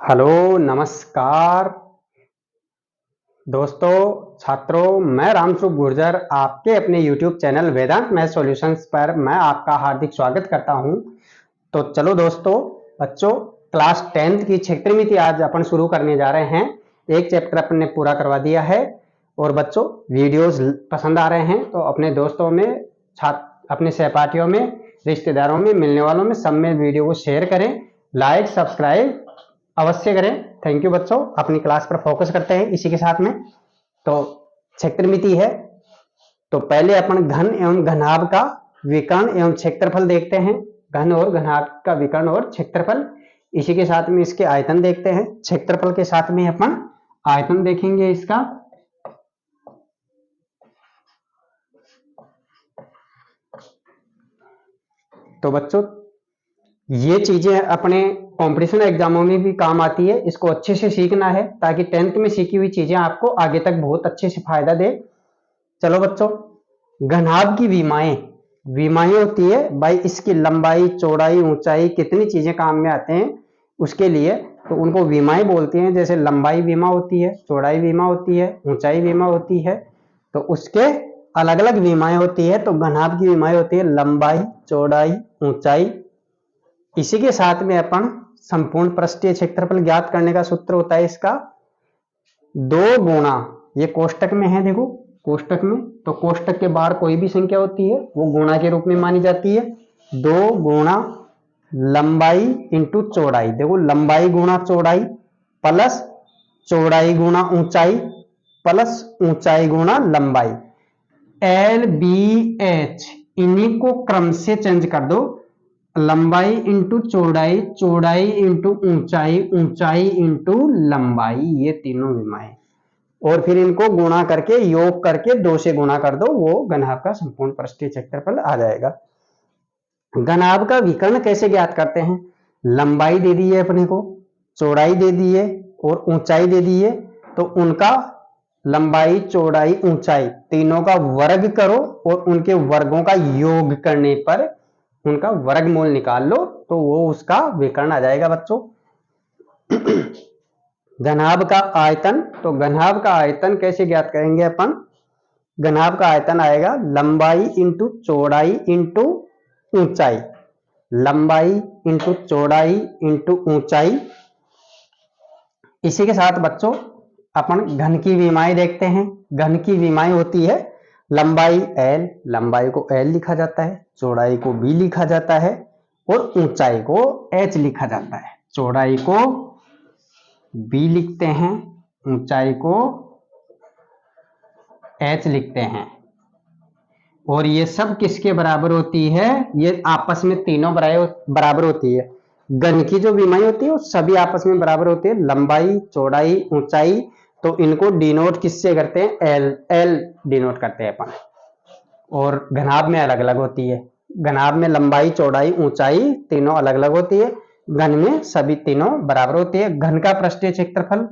Hello नमस्कार दोस्तों छात्रों, मैं रामस्वरूप गुर्जर आपके अपने YouTube चैनल वेदांत मैथ सॉल्यूशंस पर मैं आपका हार्दिक स्वागत करता हूं। तो चलो दोस्तों, बच्चों क्लास 10th की क्षेत्रमिति आज अपन शुरू करने जा रहे हैं। एक चैप्टर अपन ने पूरा करवा दिया है और बच्चों वीडियोस पसंद आ रहे हैं तो अपने दोस्तों में, अपने सहपाठियों में, रिश्तेदारों में, मिलने वालों में, सब में वीडियो को शेयर करें, लाइक सब्सक्राइब अवश्य करें। थैंक यू बच्चों। अपनी क्लास पर फोकस करते हैं इसी के साथ में। तो क्षेत्रमिति है तो पहले अपन घन एवं घनाभ का विकर्ण एवं क्षेत्रफल देखते हैं। घन और घनाभ का विकर्ण और क्षेत्रफल, इसी के साथ में इसके आयतन देखते हैं। क्षेत्रफल के साथ में अपन आयतन देखेंगे इसका। तो बच्चों ये चीजें अपने कॉम्पिटिशन एग्जामों में भी काम आती है, इसको अच्छे से सीखना है ताकि 10th में सीखी हुई चीजें आपको आगे तक बहुत अच्छे से फायदा दे। चलो बच्चों, घनाभ की विमाएं होती है भाई, इसकी लंबाई चौड़ाई ऊंचाई कितनी चीजें काम में आते हैं उसके लिए, तो उनको विमाएं बोलते हैं। जैसे लंबाई विमा होती है, चौड़ाई विमा होती है, ऊंचाई विमा होती है, तो उसके अलग अलग विमाएं होती है। तो घनाभ की विमाएं होती है लंबाई चौड़ाई ऊंचाई। इसी के साथ में अपन संपूर्ण पृष्ठीय क्षेत्रफल ज्ञात करने का सूत्र होता है इसका 2 गुणा, ये कोष्टक में है, देखो कोष्टक में, तो कोष्टक के बाहर कोई भी संख्या होती है वो गुणा के रूप में मानी जाती है। 2 गुणा लंबाई इंटू चौड़ाई, देखो लंबाई गुणा चौड़ाई प्लस चौड़ाई गुणा ऊंचाई प्लस ऊंचाई गुणा लंबाई। एल बी एच इन्हीं को क्रम से चेंज कर दो, लंबाई इंटू चौड़ाई, चौड़ाई इंटू ऊंचाई, ऊंचाई इंटू लंबाई, ये तीनों विमाएं, और फिर इनको गुणा करके योग करके 2 से गुणा कर दो, वो घनाभ का संपूर्ण पृष्ठीय क्षेत्रफल आ जाएगा। घनाभ का विकर्ण कैसे ज्ञात करते हैं? लंबाई दे दी है अपने को, चौड़ाई दे दी है और ऊंचाई दे दी है, तो उनका लंबाई चौड़ाई ऊंचाई तीनों का वर्ग करो और उनके वर्गों का योग करने पर उनका वर्गमूल निकाल लो, तो वो उसका विकर्ण आ जाएगा बच्चों। घनाभ का आयतन, तो घनाभ का आयतन कैसे ज्ञात करेंगे अपन? घनाभ का आयतन आएगा लंबाई इंटू चौड़ाई इंटू ऊंचाई, लंबाई इंटू चौड़ाई इंटू ऊंचाई। इसी के साथ बच्चों अपन घन की विमाएं देखते हैं। घन की विमाएं होती है लंबाई L, लंबाई को L लिखा जाता है, चौड़ाई को B लिखा जाता है और ऊंचाई को H लिखा जाता है। चौड़ाई को B लिखते हैं, ऊंचाई को H लिखते हैं। और ये सब किसके बराबर होती है? ये आपस में तीनों बराबर होती है। घन की जो विमाएं होती है वो सभी आपस में बराबर होती है, लंबाई चौड़ाई ऊंचाई। तो इनको डिनोट किससे करते हैं? L डिनोट करते हैं अपन। और घनाभ में अलग अलग होती है, घनाभ में लंबाई चौड़ाई ऊंचाई तीनों अलग अलग होती है, घन में सभी तीनों बराबर होती है। घन का पृष्ठीय क्षेत्रफल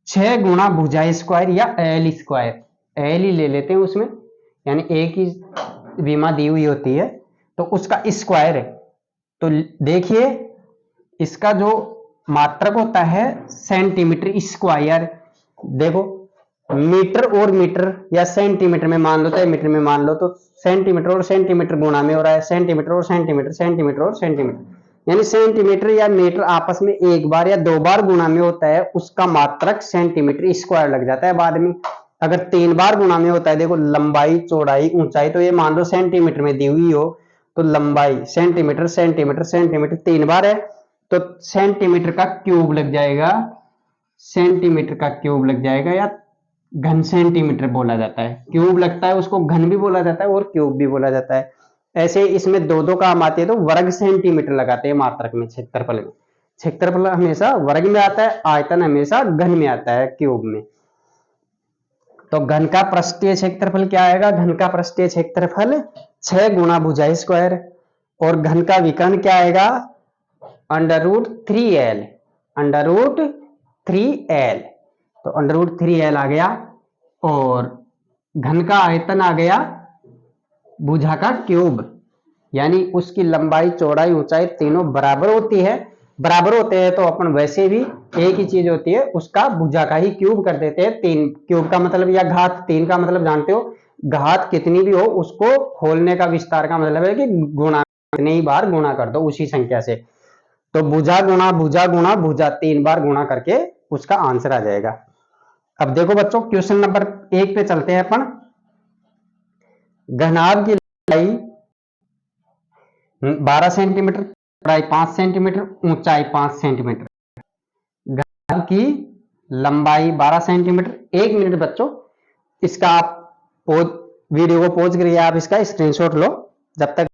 6 गुणा भुजा स्क्वायर या L स्क्वायर, L ही ले लेते हैं उसमें, यानी एक ही विमा दी हुई होती है तो उसका स्क्वायर है। तो देखिए इसका जो मात्रक होता है सेंटीमीटर स्क्वायर, देखो मीटर और मीटर या सेंटीमीटर में मान लो चाहे मीटर में मान लो, तो सेंटीमीटर और सेंटीमीटर गुणा में हो रहा है, सेंटीमीटर और सेंटीमीटर, सेंटीमीटर और सेंटीमीटर, यानी सेंटीमीटर या मीटर आपस में एक बार या 2 बार गुणा में होता है, उसका मात्रक सेंटीमीटर स्क्वायर लग जाता है बाद में। अगर 3 बार गुणा में होता है, देखो लंबाई चौड़ाई ऊंचाई, तो ये मान लो सेंटीमीटर में दी हुई हो, तो लंबाई सेंटीमीटर सेंटीमीटर सेंटीमीटर 3 बार है, तो सेंटीमीटर का क्यूब लग जाएगा, सेंटीमीटर का क्यूब लग जाएगा, या घन सेंटीमीटर बोला जाता है। क्यूब लगता है उसको घन भी बोला जाता है और क्यूब भी बोला जाता है। ऐसे इसमें दो काम आते हैं, तो वर्ग सेंटीमीटर लगाते हैं मात्रक में। क्षेत्रफल में क्षेत्रफल हमेशा वर्ग में आता है, आयतन हमेशा घन में आता है, क्यूब में। तो घन का पृष्ठीय क्षेत्रफल क्या आएगा? घन का पृष्ठीय क्षेत्रफल 6 गुणा भुजा स्क्वायर, और घन का विकर्ण क्या आएगा? √3L, √3L, तो √3L आ गया। और घन का आयतन आ गया भुजा का क्यूब, यानी उसकी लंबाई चौड़ाई ऊंचाई तीनों बराबर होती है, बराबर होते हैं तो अपन वैसे भी एक ही चीज होती है उसका भुजा का ही क्यूब कर देते हैं। 3 क्यूब का मतलब या घात 3 का मतलब जानते हो, घात कितनी भी हो उसको खोलने का विस्तार का मतलब है कि गुणा, कितनी ही बार गुणा कर दो उसी संख्या से। तो भुजा गुणा भुजा गुणा भुजा 3 बार गुणा करके उसका आंसर आ जाएगा। अब देखो बच्चों क्वेश्चन नंबर 1 पे चलते हैं अपन। घनाभ की लंबाई 12 सेंटीमीटर, चौड़ाई 5 सेंटीमीटर, ऊंचाई 5 सेंटीमीटर। घनाभ की लंबाई 12 सेंटीमीटर। 1 मिनट बच्चों, इसका आप वीडियो को पॉज करिए, आप इसका स्क्रीनशॉट लो जब तक।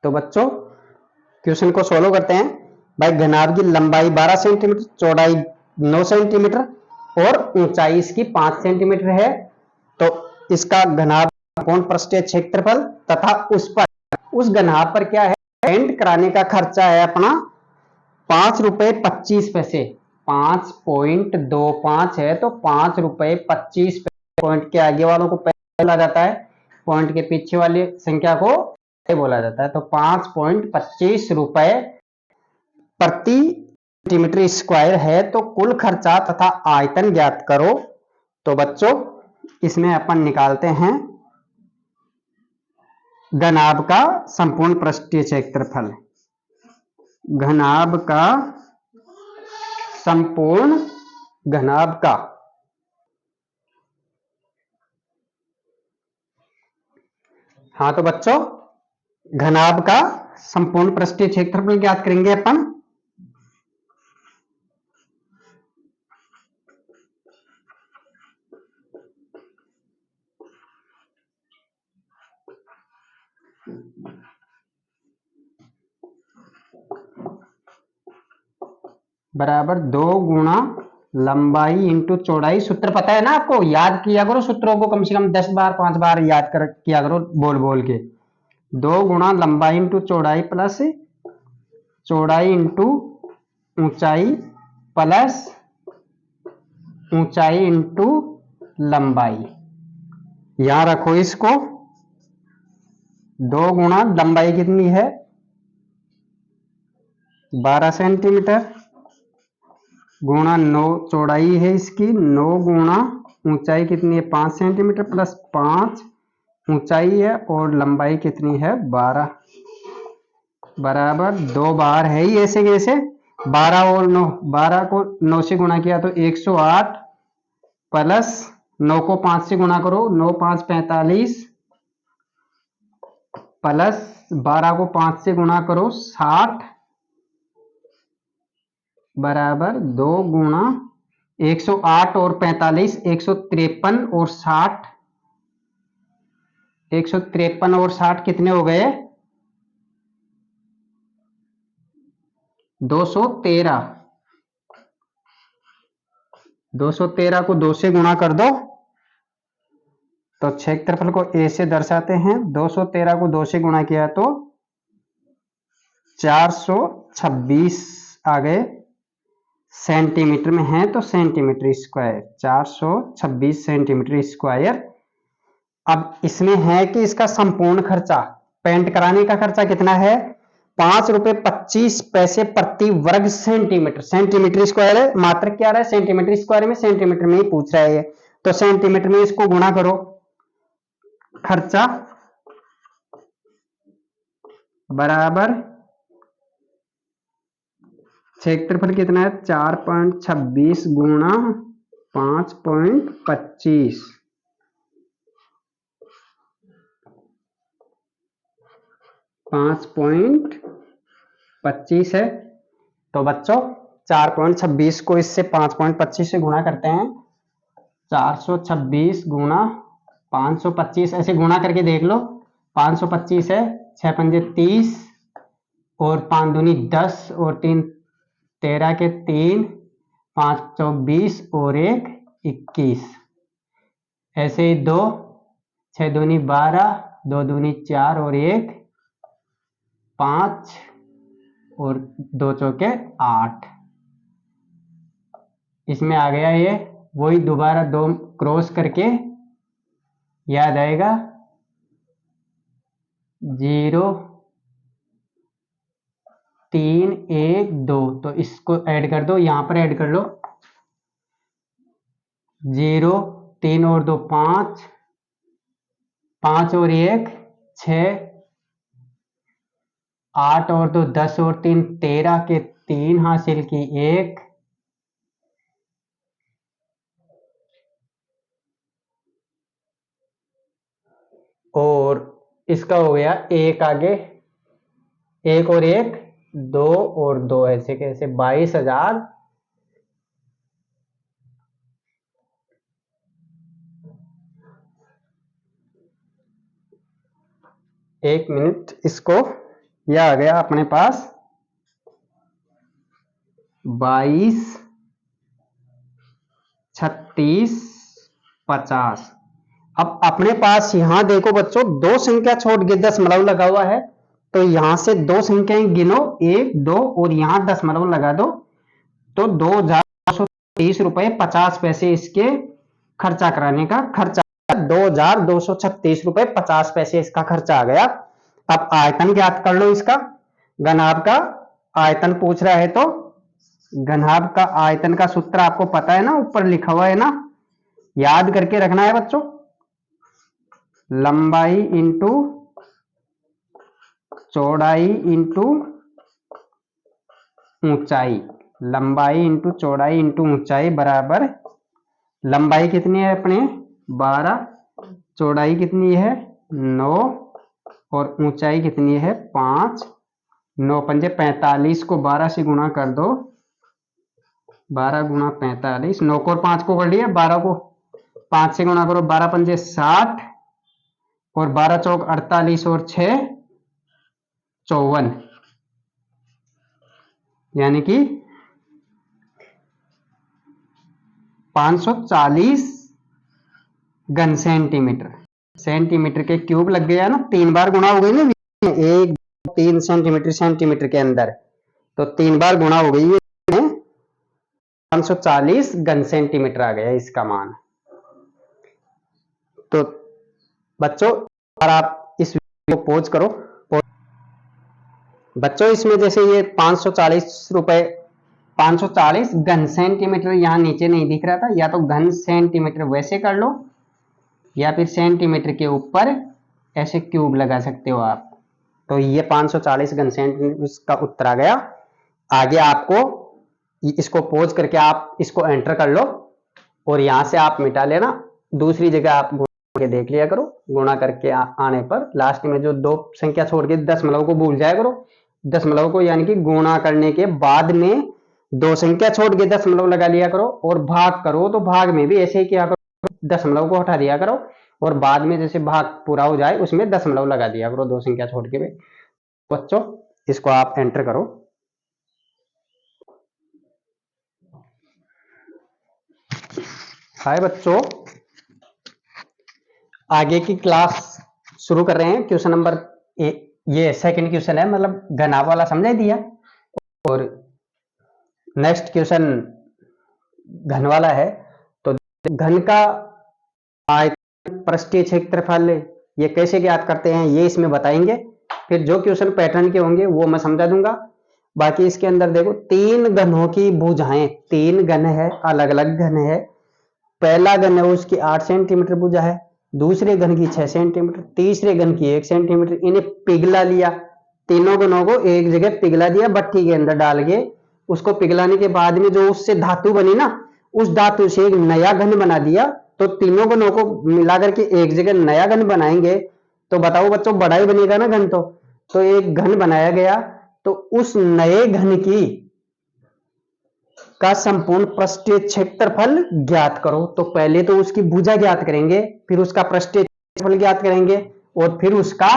तो बच्चों क्वेश्चन को सोल्व करते हैं। भाई घनाभ की लंबाई 12 सेंटीमीटर, चौड़ाई 9 सेंटीमीटर और ऊंचाई इसकी 5 सेंटीमीटर है। तो इसका घनाभ कोण पृष्ठीय क्षेत्रफल तथा उस घनाभ पर क्या है, पेंट कराने का खर्चा है अपना 5 रुपए 25 पैसे। 5.25 है तो 5 रुपए 25 पैसे। पॉइंट के आगे वालों को पैसे बोला जाता है, पॉइंट के पीछे वाली संख्या को बोला जाता है। तो 5.25 रुपए प्रति सेंटीमीटर स्क्वायर है। तो कुल खर्चा तथा आयतन ज्ञात करो। तो बच्चों इसमें अपन निकालते हैं घनाभ का संपूर्ण पृष्ठीय क्षेत्रफल। घनाभ का संपूर्ण घनाभ का हाँ, तो बच्चों घनाभ का संपूर्ण पृष्ठीय क्षेत्रफल ज्ञात करेंगे अपन। बराबर 2 गुणा लंबाई इंटू चौड़ाई। सूत्र पता है ना आपको, याद किया करो सूत्रों को कम से कम 10 बार 5 बार याद कर किया करो बोल बोल के। 2 गुणा लंबाई इंटू चौड़ाई प्लस चौड़ाई इंटू ऊंचाई प्लस ऊंचाई इंटू लंबाई। यहां रखो इसको। 2 गुणा लंबाई कितनी है 12 सेंटीमीटर गुणा 9 चौड़ाई है इसकी 9 गुणा ऊंचाई कितनी है 5 सेंटीमीटर प्लस 5 ऊंचाई है और लंबाई कितनी है 12 बराबर 2 बार है ही ऐसे कैसे 12 और 9, 12 को 9 से गुणा किया तो 108 प्लस 9 को 5 से गुणा करो 9 5 45 प्लस 12 को 5 से गुणा करो 60 बराबर 2 गुणा 108 और 45 153 और 60 153 और 60 कितने हो गए 213 213 को 2 से गुणा कर दो तो क्षेत्रफल को ए से दर्शाते हैं 213 को 2 से गुणा किया तो 426 आ गए सेंटीमीटर में है तो सेंटीमीटर स्क्वायर 426 सेंटीमीटर स्क्वायर। अब इसमें है कि इसका संपूर्ण खर्चा पेंट कराने का खर्चा कितना है 5 रुपए 25 पैसे प्रति वर्ग सेंटीमीटर। सेंटीमीटर स्क्वायर है, मात्रक क्या रहा है सेंटीमीटर स्क्वायर में, सेंटीमीटर में ही पूछ रहा है ये, तो सेंटीमीटर में इसको गुणा करो। खर्चा बराबर क्षेत्रफल कितना है 4.26 गुणा 5.25 5.25 है। तो बच्चों 4.26 को इससे 5.25 से गुणा करते हैं 426 गुणा 525 ऐसे गुणा करके देख लो 525 है 6 पंजे 30 और 5 दूनी 10 और 3 13 के 3 5 24 और 1 21 ऐसे ही 2 6 दूनी 12 2 दूनी 4 और 1 5 और 2 चौके 8 इसमें आ गया ये वही दोबारा 2 क्रॉस करके याद आएगा 0 3 1 2, तो इसको ऐड कर दो, यहां पर ऐड कर लो 0, 3 और 2 5, 5 और 1 6, 8 और 2 10 और 3 13 के 3 हासिल की 1, और इसका हो गया 1 आगे, 1 और 1 2 और 2, ऐसे कैसे 22,000। एक मिनट, इसको यह आ गया अपने पास 22 36 50। अब अपने पास यहां देखो बच्चों, दो संख्या छोड़ के दशमलव लगा हुआ है, तो यहां से दो संख्याएं गिनो 1 2 और यहां दशमलव लगा दो, तो 2,230 रुपए 50 पैसे इसके खर्चा कराने का खर्चा, 2,236 रुपए 50 पैसे इसका खर्चा आ गया। अब आयतन ज्ञात कर लो इसका, घनाभ का आयतन पूछ रहा है, तो घनाभ का आयतन का सूत्र आपको पता है ना, ऊपर लिखा हुआ है ना, याद करके रखना है बच्चों, लंबाई इंटू चौड़ाई इंटू ऊंचाई, लंबाई इंटू चौड़ाई इंटू ऊंचाई बराबर, लंबाई कितनी है अपने 12, चौड़ाई कितनी है 9 और ऊंचाई कितनी है 5, 9 पंजे 45 को 12 से गुणा कर दो, 12 गुणा 45, 9 को और 5 को कर लिया, 12 को 5 से गुणा करो, 12 पंजे 60 और 12 चौक 48 और 6 54, यानी कि 540 घन सेंटीमीटर, सेंटीमीटर के क्यूब लग गया ना, 3 बार गुणा हो गई ना, 1 2 3 सेंटीमीटर सेंटीमीटर के अंदर, तो 3 बार गुणा हो गई है, 540 घन सेंटीमीटर आ गया इसका मान। तो बच्चों और आप इस वीडियो को पॉज करो, बच्चों इसमें जैसे ये 540 घन सेंटीमीटर यहाँ नीचे नहीं दिख रहा था, या तो घन सेंटीमीटर वैसे कर लो, या फिर सेंटीमीटर के ऊपर ऐसे क्यूब लगा सकते हो आप। तो ये 540 घन सेंटीमीटर का उत्तर आ गया। आगे आपको इसको पॉज करके आप इसको एंटर कर लो, और यहां से आप मिटा लेना, दूसरी जगह आप गुणा के देख लिया करो, गुणा करके आने पर लास्ट में जो दो संख्या छोड़ के दशमलव को भूल जाया करो, दशमलव को यानी कि गुणा करने के बाद में दो संख्या छोड़ के दशमलव लगा लिया करो, और भाग करो तो भाग में भी ऐसे ही किया करो, दशमलव को हटा दिया करो, और बाद में जैसे भाग पूरा हो जाए उसमें दशमलव लगा दिया करो दो संख्या छोड़ के भी। बच्चों इसको आप एंटर करो। हाय बच्चों, आगे की क्लास शुरू कर रहे हैं। क्वेश्चन नंबर ये सेकंड क्वेश्चन है, मतलब घनाभ वाला समझा दिया, और नेक्स्ट क्वेश्चन घन वाला है। तो घन का आयतन पृष्ठीय क्षेत्रफल ये कैसे ज्ञात करते हैं ये इसमें बताएंगे, फिर जो क्वेश्चन पैटर्न के होंगे वो मैं समझा दूंगा। बाकी इसके अंदर देखो 3 घनों की भुजाएं, 3 घन है, अलग अलग घन है। पहला घन है उसकी 8 सेंटीमीटर भुजा है, दूसरे घन की 6 सेंटीमीटर, तीसरे घन की 1 सेंटीमीटर। इन्हें पिघला लिया, तीनों घनों को एक जगह पिघला दिया भट्टी के अंदर डाल के, उसको पिघलाने के बाद में जो उससे धातु बनी ना, उस धातु से एक नया घन बना दिया। तो तीनों घनों को मिलाकर के एक जगह नया घन बनाएंगे, तो बताओ बच्चों बड़ा ही बनेगा ना घन, तो एक घन बनाया गया। तो उस नए घन की का संपूर्ण पृष्ठीय क्षेत्रफल ज्ञात करो। तो पहले तो उसकी भुजा ज्ञात करेंगे, फिर उसका पृष्ठीय क्षेत्रफल ज्ञात करेंगे, और फिर उसका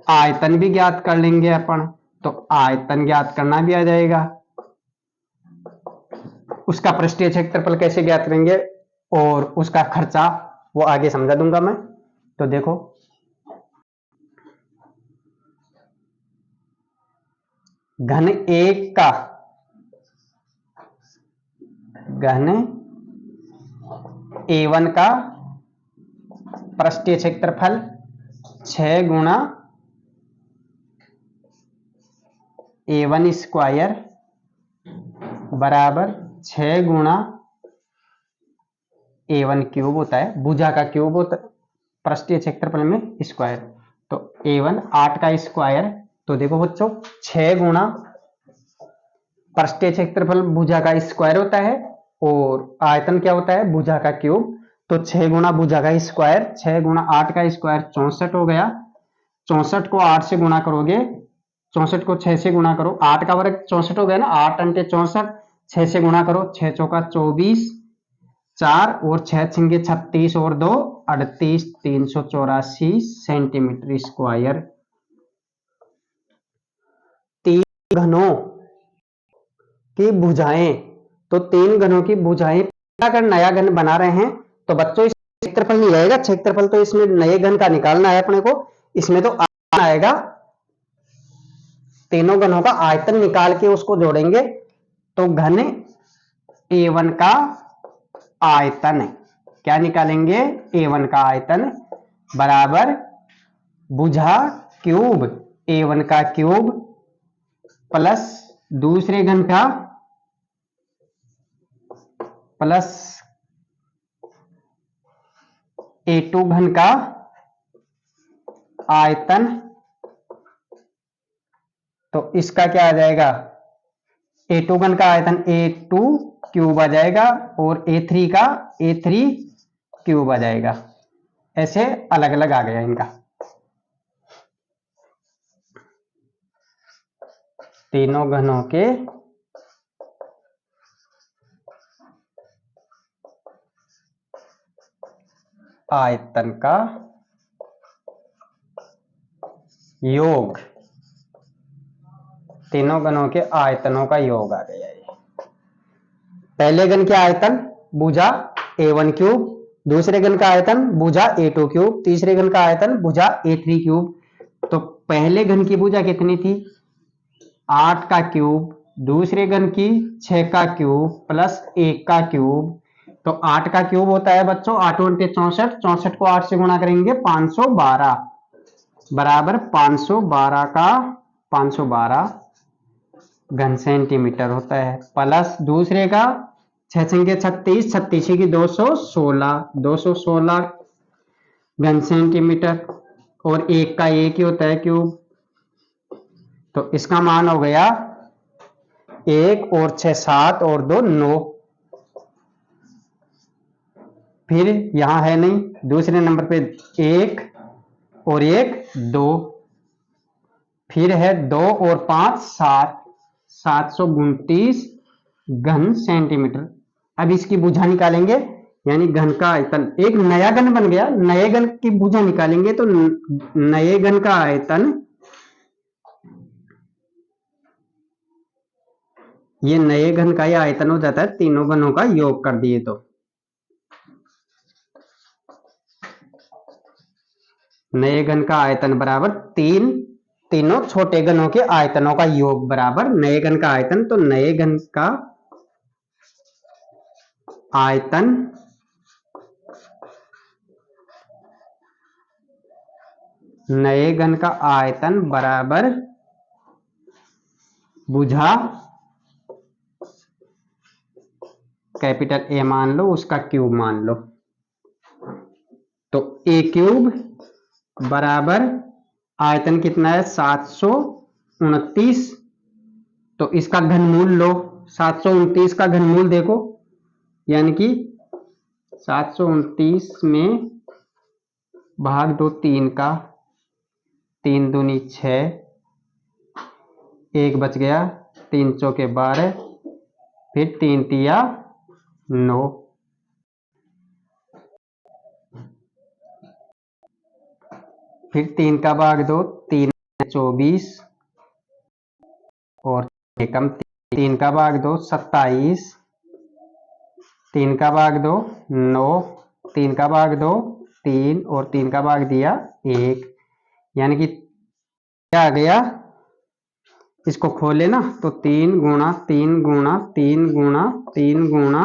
आयतन भी ज्ञात कर लेंगे अपन। तो आयतन ज्ञात करना भी आ जाएगा, उसका पृष्ठीय क्षेत्रफल कैसे ज्ञात करेंगे, और उसका खर्चा वो आगे समझा दूंगा मैं। तो देखो घन 1 का, घन A1 का पृष्ठीय क्षेत्रफल 6 गुणा A1 स्क्वायर बराबर 6 गुणा A1 क्यूब होता है, भुजा का क्यूब होता है पृष्ठीय क्षेत्रफल में स्क्वायर। तो A1 8 का स्क्वायर, तो देखो बच्चों 6 गुणा पृष्ठीय क्षेत्रफल भुजा का स्क्वायर होता है और आयतन क्या होता है, भुजा का क्यूब। तो 6 गुणा भुजा का स्क्वायर, 6 गुणा 8 का स्क्वायर 64 हो गया। 64 को 8 से गुणा करोगे, 64 को 6 से गुणा करो, 8 का वर्ग 64 हो गया ना, 8 अंटे 64, 6 से गुणा करो, 6 चौका 24, 4 और 6 छिंगे 36 और 2 38, 384 सेंटीमीटर स्क्वायर। 3 घनों की भुजाएं, तो 3 घनों की भुजाएं, अगर नया घन बना रहे हैं तो बच्चों इस क्षेत्रफल नहीं आएगा, क्षेत्रफल तो इसमें नए घन का निकालना है अपने को, इसमें तो आएगा तीनों घनों का आयतन निकाल के उसको जोड़ेंगे। तो घन A1 का आयतन क्या निकालेंगे, A1 का आयतन बराबर भुजा क्यूब A1 का क्यूब प्लस दूसरे घन का प्लस A2 घन का आयतन। तो इसका क्या आ जाएगा, A2 घन का आयतन A2 क्यूब आ जाएगा और A3 का A3 क्यूब आ जाएगा। ऐसे अलग अलग आ गया इनका। तीनों घनों के आयतन का योग, तीनों घनों के आयतनों का योग आ गया ये। पहले घन के आयतन भुजा A1 क्यूब, दूसरे घन का आयतन भुजा A2 क्यूब, तीसरे घन का आयतन भुजा A3 क्यूब। तो पहले घन की भुजा कितनी थी, 8 का क्यूब, दूसरे घन की 6 का क्यूब प्लस 1 का क्यूब। तो 8 का क्यूब होता है बच्चों 8 अंटे 64, 64 को 8 से गुणा करेंगे 512 बराबर 512 का 512 घन सेंटीमीटर होता है, प्लस दूसरे का 6 छंगे 36, 36 की 216, 216 घन सेंटीमीटर और 1 का 1 ही होता है क्यूब। तो इसका मान हो गया 1 और 6 7 और 2 9। फिर यहां है नहीं, दूसरे नंबर पे 1 और 1 2, फिर है 2 और 5 7, 729 घन सेंटीमीटर। अब इसकी भुजा निकालेंगे, यानी घन का आयतन, एक नया घन बन गया, नए घन की भुजा निकालेंगे तो नए घन का आयतन, ये नए घन का ही आयतन हो जाता है तीनों घनों का योग कर दिए तो। नए घन का आयतन बराबर तीनों छोटे घनों के आयतनों का योग बराबर नए घन का आयतन। तो नए घन का आयतन नए घन का आयतन बराबर भुजा कैपिटल ए मान लो, उसका क्यूब मान लो। तो ए क्यूब बराबर आयतन कितना है 729, तो इसका घनमूल लो, 729 का घनमूल देखो, यानी कि 729 में भाग दो 3 का, 3 दूनी 6, 1 बच गया, 3 चौके 12, फिर 3 तिया 9, फिर 3 का भाग दो, 3 24 और एकम 3 का भाग दो 27, 3 का भाग दो 9, 3 का भाग दो 3 और 3 का भाग दिया 1, यानी कि क्या आ गया, इसको खोले ना तो 3 गुणा 3 गुणा 3 गुणा 3 गुणा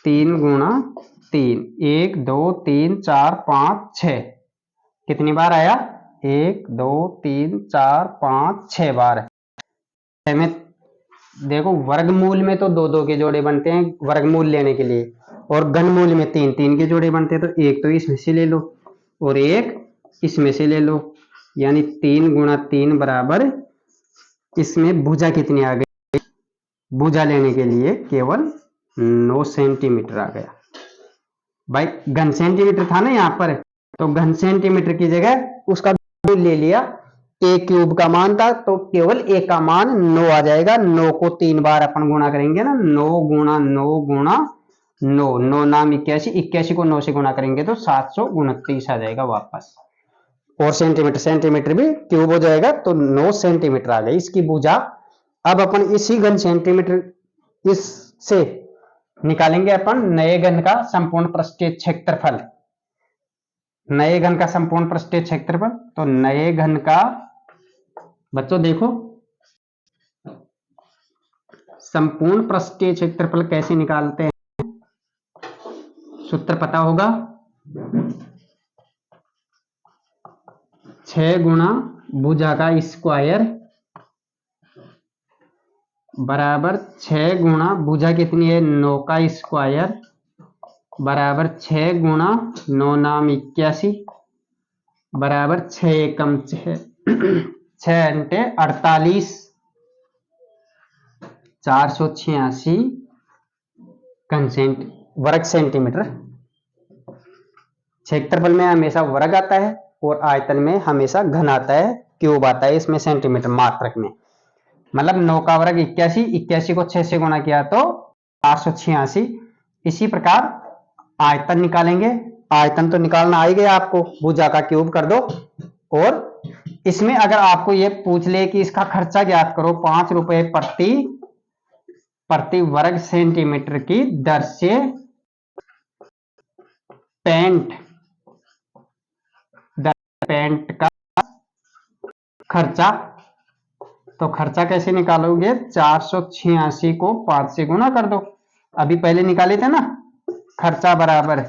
3 गुणा 3, 1 2 3 4 5 6, कितनी बार आया 1 2 3 4 5 6 बार। में देखो वर्गमूल में तो दो दो के जोड़े बनते हैं वर्गमूल लेने के लिए, और घनमूल में तीन तीन के जोड़े बनते हैं। तो एक तो इसमें से ले लो और एक इसमें से ले लो, यानी 3 गुणा 3 बराबर, इसमें भुजा कितनी आ गई, भुजा लेने के लिए केवल 9 सेंटीमीटर आ गया। भाई घन सेंटीमीटर था ना यहाँ पर, तो घन सेंटीमीटर की जगह उसका ले लिया, ए क्यूब का मान था तो केवल ए का मान 9 आ जाएगा। 9 को 3 बार अपन गुणा करेंगे ना, 9 गुणा 9 गुणा 9, 9 नाम 81, 81 को 9 से गुणा करेंगे तो 729 आ जाएगा वापस। और सेंटीमीटर सेंटीमीटर भी क्यूब हो जाएगा, तो 9 सेंटीमीटर आ गई इसकी भुजा। अब अपन इसी घन सेंटीमीटर इससे निकालेंगे अपन नए घन का संपूर्ण पृष्ठीय क्षेत्रफल। नए घन का संपूर्ण पृष्ठीय क्षेत्रफल, तो नए घन का बच्चों देखो संपूर्ण पृष्ठीय क्षेत्रफल कैसे निकालते हैं, सूत्र पता होगा, 6 गुणा भुजा का स्क्वायर बराबर 6 गुणा भुजा कितनी है 9 का स्क्वायर बराबर 6 गुणा 9 नाम 81 बराबर 6 एकम 6 अंटे 48, 486 वर्ग सेंटीमीटर। क्षेत्रफल में हमेशा वर्ग आता है और आयतन में हमेशा घन आता है, क्यूब आता है, इसमें सेंटीमीटर मात्रक में। मतलब 9 का वर्ग 81, 81 को 6 से गुणा किया तो 486। इसी प्रकार आयतन निकालेंगे, आयतन तो निकालना आ ही गया आपको, भुजा का क्यूब कर दो। और इसमें अगर आपको ये पूछ ले कि इसका खर्चा ज्ञात करो, 5 रुपए प्रति वर्ग सेंटीमीटर की दर से पेंट का खर्चा, तो खर्चा कैसे निकालोगे, 486 को 5 से गुणा कर दो, अभी पहले निकाले थे ना खर्चा बराबर,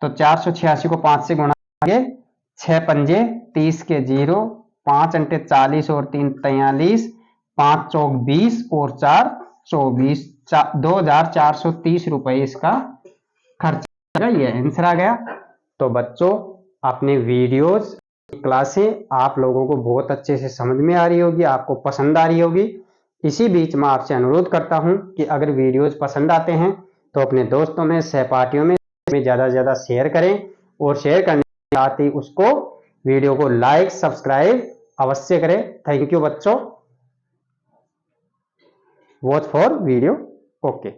तो 486 को 5 से गुणा करेंगे, 6 पंजे 30 के 0, 5 अंटे 40 और 3 43, 5 चौक 20 और 4 24, 2430 रुपए इसका खर्चा, ये आंसर आ गया। तो बच्चों अपने वीडियोस क्लासें आप लोगों को बहुत अच्छे से समझ में आ रही होगी, आपको पसंद आ रही होगी। इसी बीच मैं आपसे अनुरोध करता हूं कि अगर वीडियोस पसंद आते हैं तो अपने दोस्तों में सहपाठियों में ज़्यादा से ज़्यादा शेयर करें, और शेयर करने के साथ ही उसको वीडियो को लाइक सब्सक्राइब अवश्य करें। थैंक यू बच्चों, वॉच फॉर वीडियो, ओके।